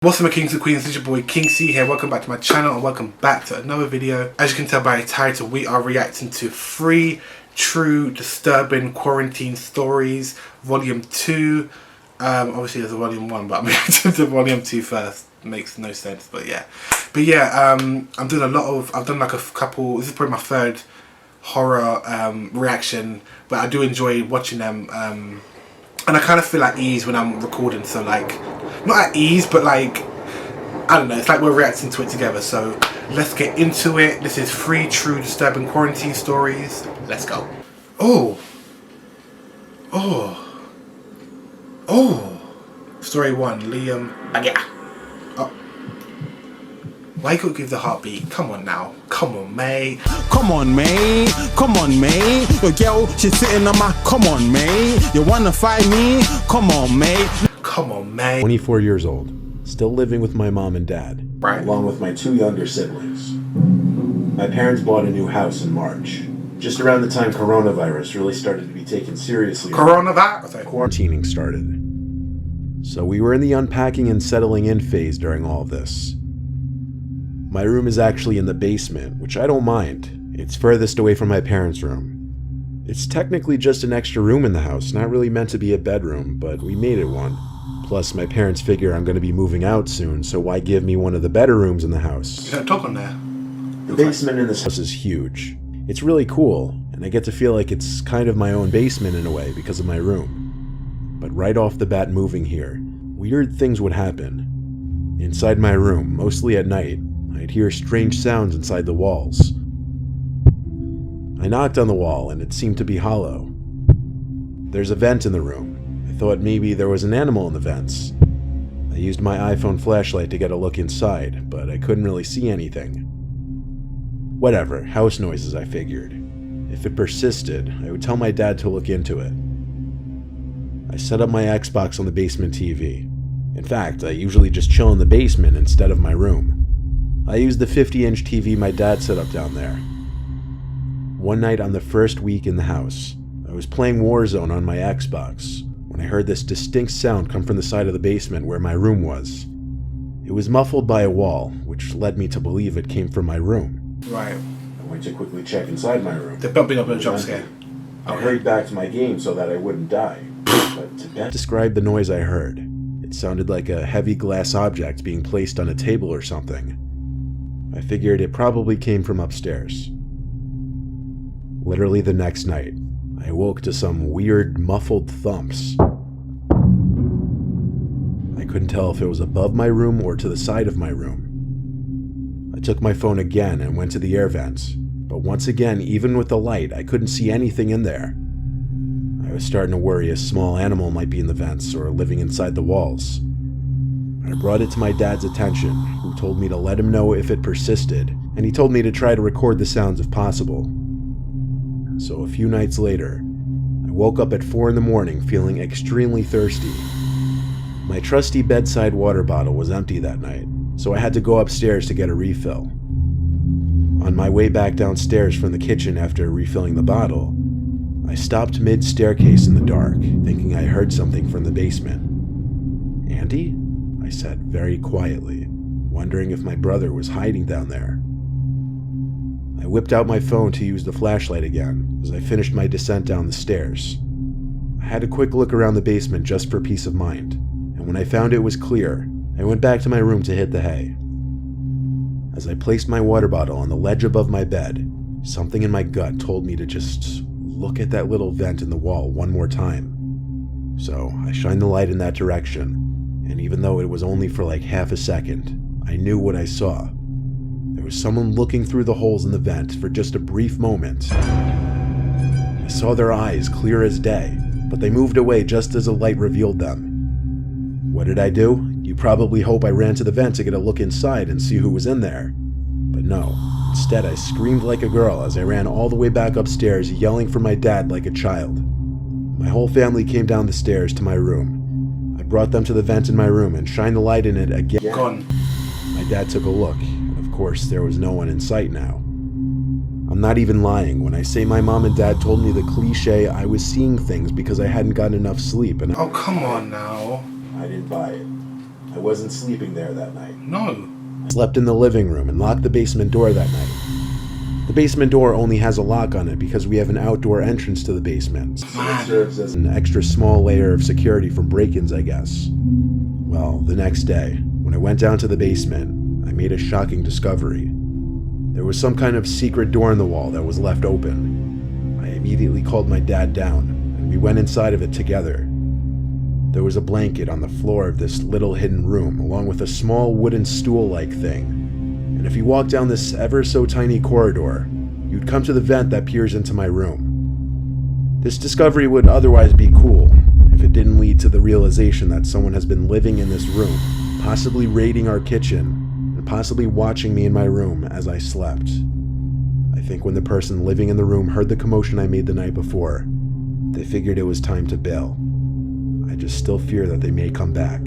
What's up my kings and queens, it's your boy King C here. Welcome back to my channel and welcome back to another video. As you can tell by the title, we are reacting to 3 true disturbing quarantine stories, volume 2. Obviously there's a volume 1, but I'm reacting to volume 2 first. Makes no sense, but yeah. I'm doing I've done like a couple, this is probably my 3rd horror reaction, but I do enjoy watching them. And I kind of feel at ease when I'm recording, so like, not at ease, but like, I don't know, it's like we're reacting to it together. So let's get into it. This is 3 true disturbing quarantine stories. Let's go. Story 1, Liam Bagya. Why you could give the heartbeat? Come on now. Come on, mate. Come on, mate. Come on, mate. Your girl, she's sitting on my. Come on, mate. You wanna fight me? Come on, mate. Come on, mate. 24 years old, still living with my mom and dad, Right. along with my 2 younger siblings. My parents bought a new house in March, just around the time coronavirus really started to be taken seriously. Coronavirus. Quarantining started. So we were in the unpacking and settling in phase during all of this. My room is actually in the basement, which I don't mind. It's furthest away from my parents' room. It's technically just an extra room in the house, not really meant to be a bedroom, but we made it one. Plus, my parents figure I'm going to be moving out soon, so why give me one of the better rooms in the house? You don't talk on there. The basement in this house is huge. It's really cool, and I get to feel like it's kind of my own basement in a way because of my room. But right off the bat moving here, weird things would happen. Inside my room, mostly at night, I'd hear strange sounds inside the walls. I knocked on the wall and it seemed to be hollow. There's a vent in the room. I thought maybe there was an animal in the vents. I used my iPhone flashlight to get a look inside, but I couldn't really see anything. Whatever, house noises, I figured. If it persisted, I would tell my dad to look into it. I set up my Xbox on the basement TV. In fact, I usually just chill in the basement instead of my room. I used the 50-inch TV my dad set up down there. One night on the first week in the house, I was playing Warzone on my Xbox when I heard this distinct sound come from the side of the basement where my room was. It was muffled by a wall, which led me to believe it came from my room. Right. I went to quickly check inside my room. They're bumping up a jump scare. I hurried back to my game so that I wouldn't die. But to best describe the noise I heard, it sounded like a heavy glass object being placed on a table or something. I figured it probably came from upstairs. Literally the next night, I woke to some weird muffled thumps. I couldn't tell if it was above my room or to the side of my room. I took my phone again and went to the air vents, but once again, even with the light, I couldn't see anything in there. I was starting to worry a small animal might be in the vents or living inside the walls. I brought it to my dad's attention, who told me to let him know if it persisted, and he told me to try to record the sounds if possible. So a few nights later, I woke up at 4 in the morning feeling extremely thirsty. My trusty bedside water bottle was empty that night, so I had to go upstairs to get a refill. On my way back downstairs from the kitchen after refilling the bottle, I stopped mid-staircase in the dark, thinking I heard something from the basement. "Andy?" I said very quietly, wondering if my brother was hiding down there. I whipped out my phone to use the flashlight again as I finished my descent down the stairs. I had a quick look around the basement just for peace of mind, and when I found it was clear, I went back to my room to hit the hay. As I placed my water bottle on the ledge above my bed, something in my gut told me to just look at that little vent in the wall one more time. So I shined the light in that direction, and even though it was only for like half a second, I knew what I saw. There was someone looking through the holes in the vent for just a brief moment. I saw their eyes clear as day, but they moved away just as the light revealed them. What did I do? You probably hope I ran to the vent to get a look inside and see who was in there. But no, instead I screamed like a girl as I ran all the way back upstairs, yelling for my dad like a child. My whole family came down the stairs to my room. I brought them to the vent in my room and shined the light in it again. Gone. My dad took a look, and of course there was no one in sight now. I'm not even lying when I say my mom and dad told me the cliche I was seeing things because I hadn't gotten enough sleep, and Oh, come on now. I didn't buy it. I wasn't sleeping there that night. No. I slept in the living room and locked the basement door that night. The basement door only has a lock on it because we have an outdoor entrance to the basement. So it serves as an extra small layer of security from break-ins, I guess. Well, the next day, when I went down to the basement, I made a shocking discovery. There was some kind of secret door in the wall that was left open. I immediately called my dad down, and we went inside of it together. There was a blanket on the floor of this little hidden room, along with a small wooden stool-like thing. And if you walk down this ever so tiny corridor, you'd come to the vent that peers into my room. This discovery would otherwise be cool, if it didn't lead to the realization that someone has been living in this room, possibly raiding our kitchen, and possibly watching me in my room as I slept. I think when the person living in the room heard the commotion I made the night before, they figured it was time to bail. I just still fear that they may come back.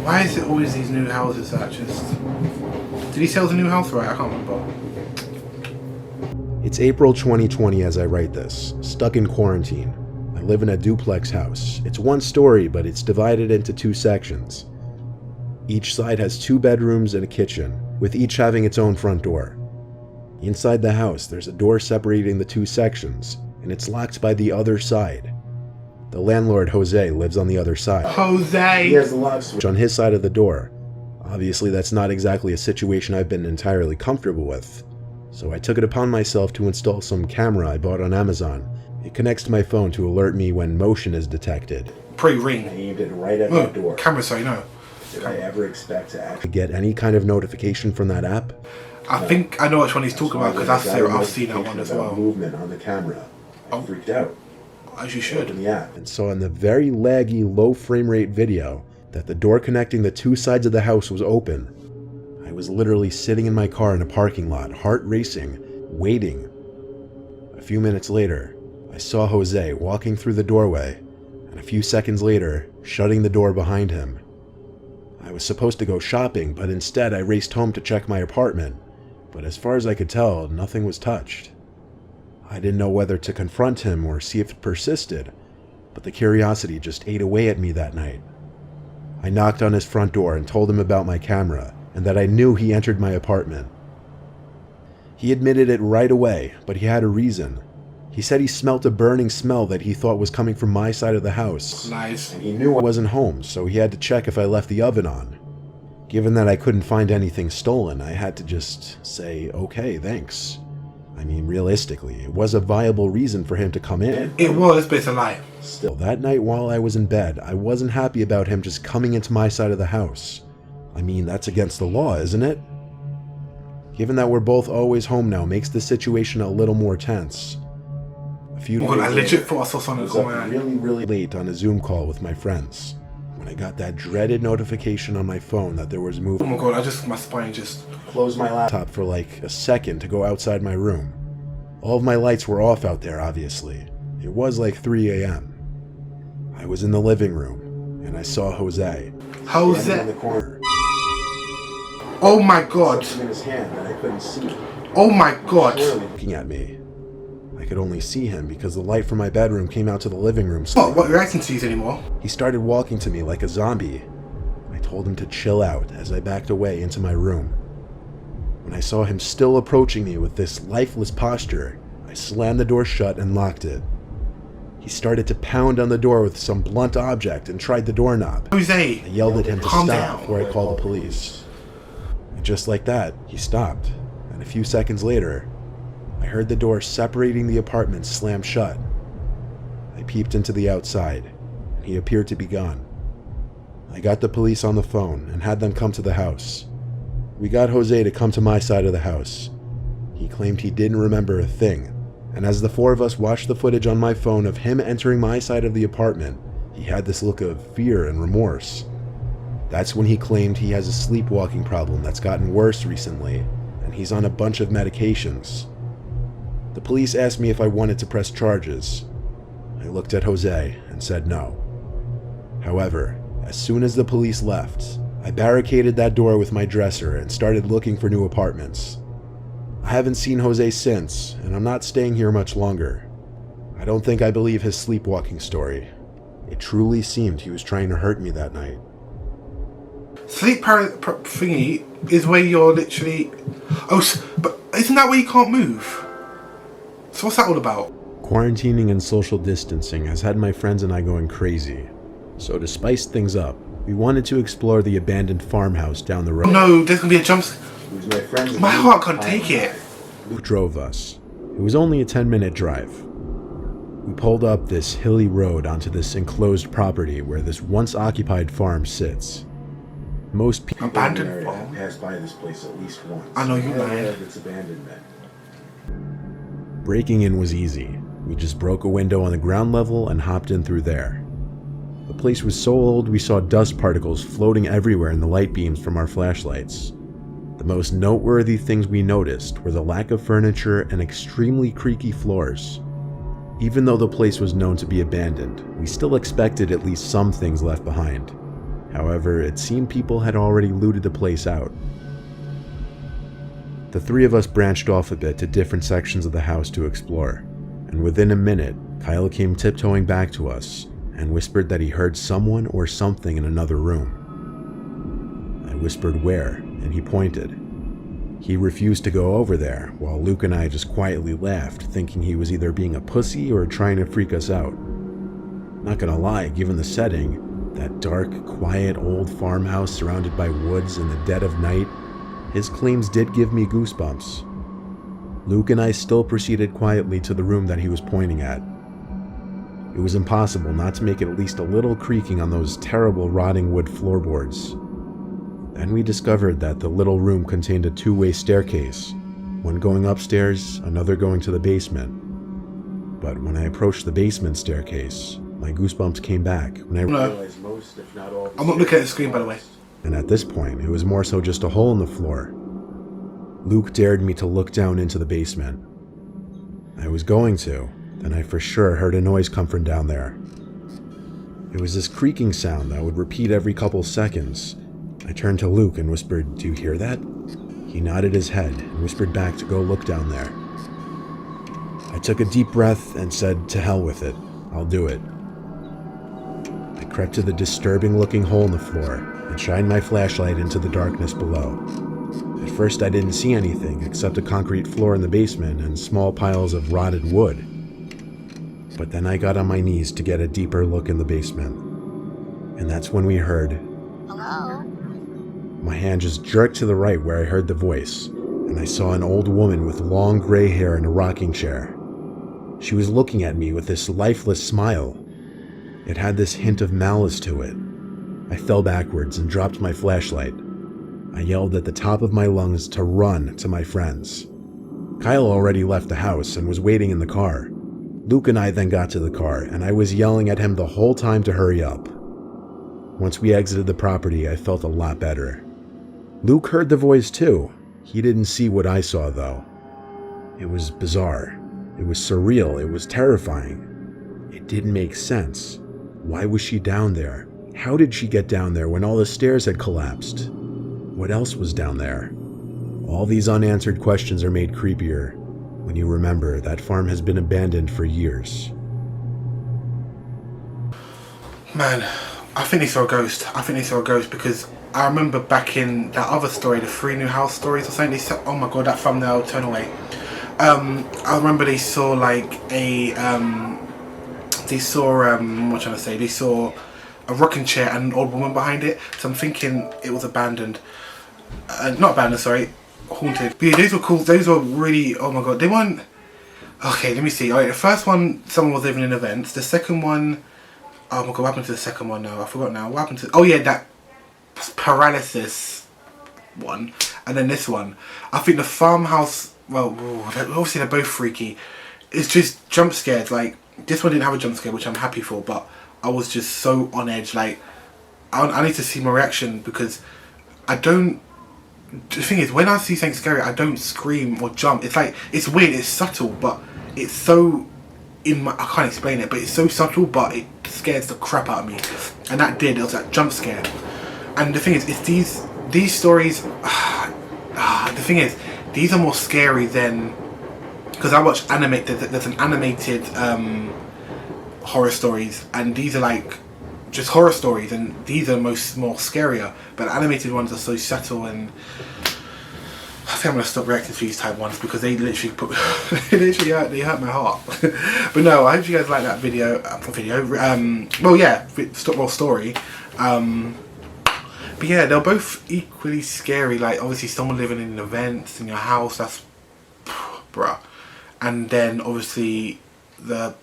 Why is it always these new houses that just... Did he sell the new house right? I can't remember. It's April 2020 as I write this, stuck in quarantine. I live in a duplex house. It's one story, but it's divided into two sections. Each side has 2 bedrooms and a kitchen, with each having its own front door. Inside the house, there's a door separating the 2 sections, and it's locked by the other side. The landlord, Jose, lives on the other side. Jose! He has the lock switch on his side of the door. Obviously, that's not exactly a situation I've been entirely comfortable with. So I took it upon myself to install some camera I bought on Amazon. It connects to my phone to alert me when motion is detected. Pre-ring. I aimed it right at that door. Camera, so you know. Did I ever expect to actually get any kind of notification from that app? I think I know which one he's talking about because I've seen that one as well. Movement on the camera. I freaked out. As you should. Opened the app and saw in the very laggy, low frame rate video that the door connecting the 2 sides of the house was open. I was literally sitting in my car in a parking lot, heart racing, waiting. A few minutes later, I saw Jose walking through the doorway, and a few seconds later, shutting the door behind him. I was supposed to go shopping, but instead I raced home to check my apartment, but as far as I could tell, nothing was touched. I didn't know whether to confront him or see if it persisted, but the curiosity just ate away at me that night. I knocked on his front door and told him about my camera, and that I knew he entered my apartment. He admitted it right away, but he had a reason. He said he smelt a burning smell that he thought was coming from my side of the house. Nice. And he knew I wasn't home, so he had to check if I left the oven on. Given that I couldn't find anything stolen, I had to just say, okay, thanks. I mean, realistically, it was a viable reason for him to come in. It was, but it's a lie. Still, that night while I was in bed, I wasn't happy about him just coming into my side of the house. I mean, that's against the law, isn't it? Given that we're both always home now makes the situation a little more tense. A few days I legit later, thought I saw something I was coming up out. really late on a Zoom call with my friends when I got that dreaded notification on my phone that there was Oh movement. my god, my spine just... Closed my laptop for like a second to go outside my room. All of my lights were off out there, obviously. It was like 3 a.m. I was in the living room, and I saw Jose. Jose? Standing in the corner. Oh my god. Something in his hand that I couldn't see. Oh my god. Clearly looking at me. I could only see him because the light from my bedroom came out to the living room. What reacting to these anymore? He started walking to me like a zombie. I told him to chill out as I backed away into my room. When I saw him still approaching me with this lifeless posture, I slammed the door shut and locked it. He started to pound on the door with some blunt object and tried the doorknob. Jose! I yelled at him to Calm stop down. before I called the police. And just like that, he stopped. And a few seconds later, I heard the door separating the apartment slam shut. I peeped into the outside, and he appeared to be gone. I got the police on the phone and had them come to the house. We got Jose to come to my side of the house. He claimed he didn't remember a thing, and as the 4 of us watched the footage on my phone of him entering my side of the apartment, he had this look of fear and remorse. That's when he claimed he has a sleepwalking problem that's gotten worse recently, and he's on a bunch of medications. The police asked me if I wanted to press charges. I looked at Jose and said no. However, as soon as the police left, I barricaded that door with my dresser and started looking for new apartments. I haven't seen Jose since, and I'm not staying here much longer. I don't think I believe his sleepwalking story. It truly seemed he was trying to hurt me that night. Sleep thingy is where you're literally... Oh, but isn't that where you can't move? So what's that all about? Quarantining and social distancing has had my friends and I going crazy. So to spice things up, we wanted to explore the abandoned farmhouse down the road. Oh no, there's gonna be a jump... My heart can't take it. Luke drove us. It was only a 10-minute drive. We pulled up this hilly road onto this enclosed property where this once occupied farm sits. Most people Abandoned farm? pass by this place at least once. I know you lying. Its abandonment. Breaking in was easy. We just broke a window on the ground level and hopped in through there. The place was so old we saw dust particles floating everywhere in the light beams from our flashlights. The most noteworthy things we noticed were the lack of furniture and extremely creaky floors. Even though the place was known to be abandoned, we still expected at least some things left behind. However, it seemed people had already looted the place out. The three of us branched off a bit to different sections of the house to explore, and within a minute, Kyle came tiptoeing back to us and whispered that he heard someone or something in another room. I whispered where, and he pointed. He refused to go over there, while Luke and I just quietly laughed, thinking he was either being a pussy or trying to freak us out. Not gonna lie, given the setting, that dark, quiet old farmhouse surrounded by woods in the dead of night, his claims did give me goosebumps. Luke and I still proceeded quietly to the room that he was pointing at. It was impossible not to make at least a little creaking on those terrible rotting wood floorboards. Then we discovered that the little room contained a two-way staircase, one going upstairs, another going to the basement. But when I approached the basement staircase, my goosebumps came back when I realized most, if not all, I'm not looking at the screen, by the way. And at this point, it was more so just a hole in the floor. Luke dared me to look down into the basement. I was going to, then I for sure heard a noise come from down there. It was this creaking sound that would repeat every couple seconds. I turned to Luke and whispered, "Do you hear that?" He nodded his head and whispered back to go look down there. I took a deep breath and said, "To hell with it, I'll do it." I crept to the disturbing-looking hole in the floor and shined my flashlight into the darkness below. At first I didn't see anything except a concrete floor in the basement and small piles of rotted wood. But then I got on my knees to get a deeper look in the basement. And that's when we heard, Hello? My hand just jerked to the right where I heard the voice, and I saw an old woman with long gray hair in a rocking chair. She was looking at me with this lifeless smile. It had this hint of malice to it. I fell backwards and dropped my flashlight. I yelled at the top of my lungs to run to my friends. Kyle already left the house and was waiting in the car. Luke and I then got to the car, and I was yelling at him the whole time to hurry up. Once we exited the property, I felt a lot better. Luke heard the voice too. He didn't see what I saw though. It was bizarre. It was surreal. It was terrifying. It didn't make sense. Why was she down there? How did she get down there when all the stairs had collapsed? What else was down there? All these unanswered questions are made creepier when you remember that farm has been abandoned for years. Man, I think they saw a ghost. I think they saw a ghost because I remember back in that other story, the 3 New House stories or something, they said, oh my god, that thumbnail, turn away. I remember they saw like a, they saw, what am I trying to say, they saw a rocking chair and an old woman behind it, so I'm thinking it was abandoned. Not abandoned, sorry, haunted. But yeah, those were cool, those were really, oh my god, they weren't, okay, let me see. Alright, the first one, someone was living in events. The second one, oh my god, what happened to the second one now? I forgot now. What happened to, oh yeah, that paralysis one. And then this one. I think the farmhouse, well, obviously they're both freaky. It's just jump scared. Like, this one didn't have a jump scare, which I'm happy for, but I was just so on edge. Like, I need to see my reaction because I don't, the thing is, when I see something scary, I don't scream or jump. It's like, it's weird, it's subtle, but it's so, I can't explain it, but it's so subtle, but it scares the crap out of me. And that did, it was that jump scare. And the thing is, it's these stories, the thing is, these are more scary than because I watch there's an animated horror stories, and these are like just horror stories, and these are more scarier, but animated ones are so subtle, and I think I'm gonna stop reacting to these type ones because they literally they hurt my heart. But no, I hope you guys like that video. Well, yeah, story. But yeah, they're both equally scary. Like obviously, someone living in events in your house. That's bruh. And then obviously what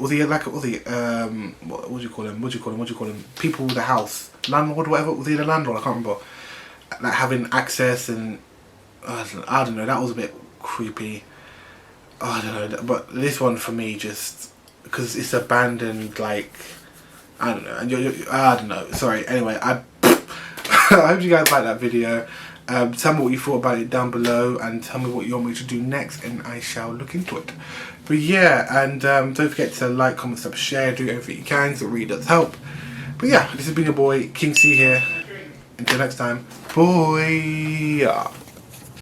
do you call him? People with the house, landlord, whatever. Was he the landlord? I can't remember. Like having access, and I don't know. That was a bit creepy. I don't know. But this one for me, just because it's abandoned, like I don't know. And I don't know. Sorry. Anyway, I hope you guys like that video. Tell me what you thought about it down below, and tell me what you want me to do next, and I shall look into it. But yeah, and don't forget to like, comment, sub, share, do everything you can, because it really does help. But yeah, this has been your boy King C here. Until next time, boy.